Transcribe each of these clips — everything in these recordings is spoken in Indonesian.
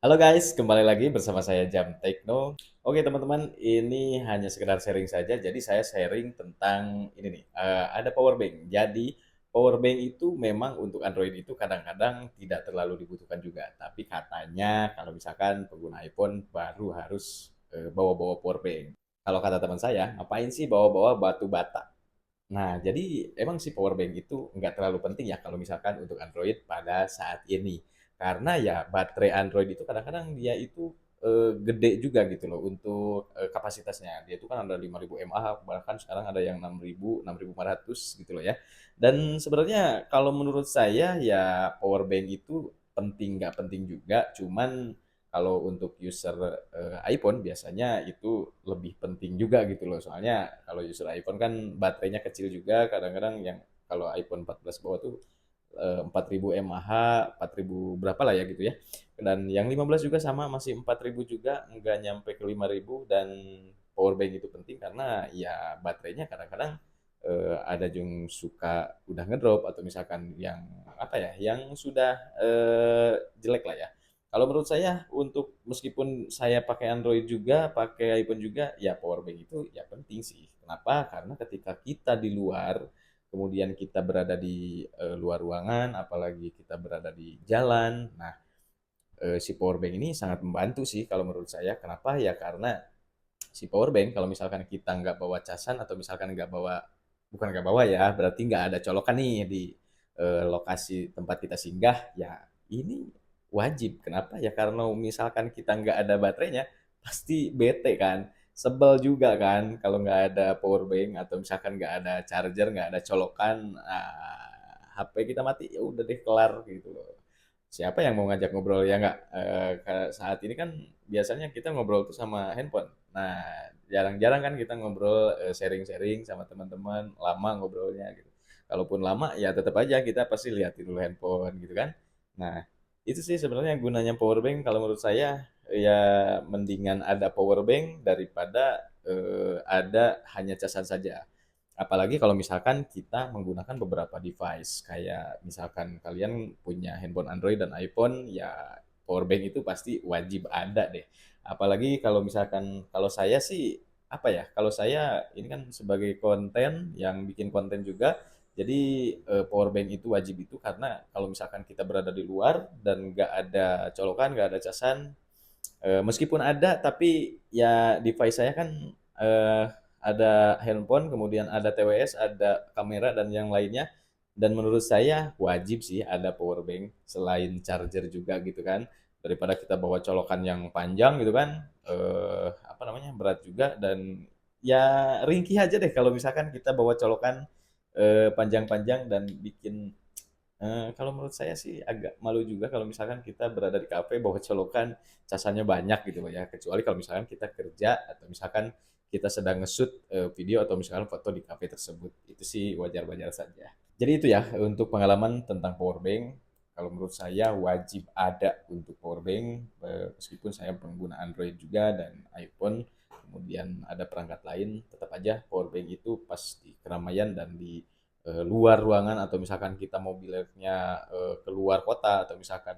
Halo guys, kembali lagi bersama saya Jam Tekno. Oke teman-teman, ini hanya sekedar sharing saja. Jadi saya sharing tentang ini nih, ada power bank. Jadi power bank itu memang untuk Android itu kadang-kadang tidak terlalu dibutuhkan juga. Tapi katanya kalau misalkan pengguna iPhone baru harus bawa-bawa power bank. Kalau kata teman saya, ngapain sih bawa-bawa batu bata? Nah, jadi emang si power bank itu nggak terlalu penting ya kalau misalkan untuk Android pada saat ini. Karena ya baterai Android itu kadang-kadang dia itu gede juga gitu loh untuk kapasitasnya. Dia itu kan ada 5.000 mAh, bahkan sekarang ada yang 6.000, 6.500 gitu loh ya. Dan sebenarnya kalau menurut saya ya power bank itu penting nggak penting juga, cuman kalau untuk user iPhone biasanya itu lebih penting juga gitu loh. Soalnya kalau user iPhone kan baterainya kecil juga, kadang-kadang yang kalau iPhone 14 bawah tuh 4.000 mAh, 4.000 berapa lah ya gitu ya. Dan yang 15 juga sama masih 4.000 juga, nggak nyampe ke 5.000. Dan power bank itu penting karena ya baterainya kadang-kadang ada yang suka udah ngedrop atau misalkan yang apa ya, yang sudah jelek lah ya. Kalau menurut saya untuk meskipun saya pakai Android juga, pakai iPhone juga, ya power bank itu ya penting sih. Kenapa? Karena ketika kita di luar, kemudian kita berada di luar ruangan, apalagi kita berada di jalan. Nah, si power bank ini sangat membantu sih kalau menurut saya. Kenapa? Ya karena si power bank kalau misalkan kita nggak bawa casan atau misalkan nggak bawa, bukan nggak bawa ya, berarti nggak ada colokan nih di lokasi tempat kita singgah, ya ini wajib. Kenapa? Ya karena misalkan kita nggak ada baterainya, pasti bete kan, sebel juga kan kalau nggak ada power bank atau misalkan nggak ada charger, nggak ada colokan, HP kita mati, ya udah deh kelar gitu loh. Siapa yang mau ngajak ngobrol ya nggak? Saat ini kan biasanya kita ngobrol tuh sama handphone. Nah, jarang-jarang kan kita ngobrol, sharing-sharing sama teman-teman, lama ngobrolnya gitu. Kalaupun lama ya tetap aja kita pasti liatin dulu handphone gitu kan. Nah, itu sih sebenarnya gunanya power bank kalau menurut saya, ya mendingan ada power bank daripada ada hanya casan saja. Apalagi kalau misalkan kita menggunakan beberapa device, kayak misalkan kalian punya handphone Android dan iPhone, ya power bank itu pasti wajib ada deh. Apalagi kalau misalkan, kalau saya sih apa ya? Kalau saya ini kan sebagai konten yang bikin konten juga, jadi power bank itu wajib itu karena kalau misalkan kita berada di luar dan nggak ada colokan, nggak ada casan, meskipun ada tapi ya device saya kan eh, ada handphone, kemudian ada TWS, ada kamera dan yang lainnya. Dan menurut saya wajib sih ada power bank selain charger juga gitu kan. Daripada kita bawa colokan yang panjang gitu kan, apa namanya, berat juga. Dan ya ringkih aja deh kalau misalkan kita bawa colokan panjang-panjang dan bikin, kalau menurut saya sih agak malu juga kalau misalkan kita berada di kafe bawa colokan casannya banyak gitu loh ya, kecuali kalau misalkan kita kerja atau misalkan kita sedang nge-shoot video atau misalkan foto di kafe tersebut, itu sih wajar-wajar saja. Jadi itu ya untuk pengalaman tentang power bank. Kalau menurut saya wajib ada untuk power bank, meskipun saya pengguna Android juga dan iPhone, kemudian ada perangkat lain, tetap aja power bank itu pas di keramaian dan di luar ruangan atau misalkan kita mobilnya keluar kota atau misalkan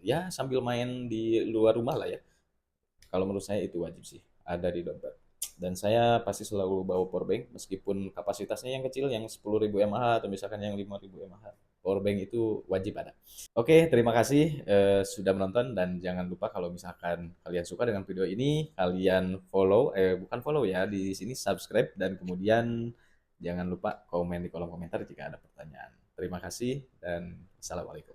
ya sambil main di luar rumah lah ya. Kalau menurut saya itu wajib sih ada di dompet. Dan saya pasti selalu bawa power bank meskipun kapasitasnya yang kecil, yang 10.000 mAh atau misalkan yang 5.000 mAh. Power bank itu wajib ada. Oke, terima kasih sudah menonton dan jangan lupa kalau misalkan kalian suka dengan video ini, kalian follow, bukan follow ya, di sini subscribe dan kemudian jangan lupa komen di kolom komentar jika ada pertanyaan. Terima kasih dan assalamualaikum.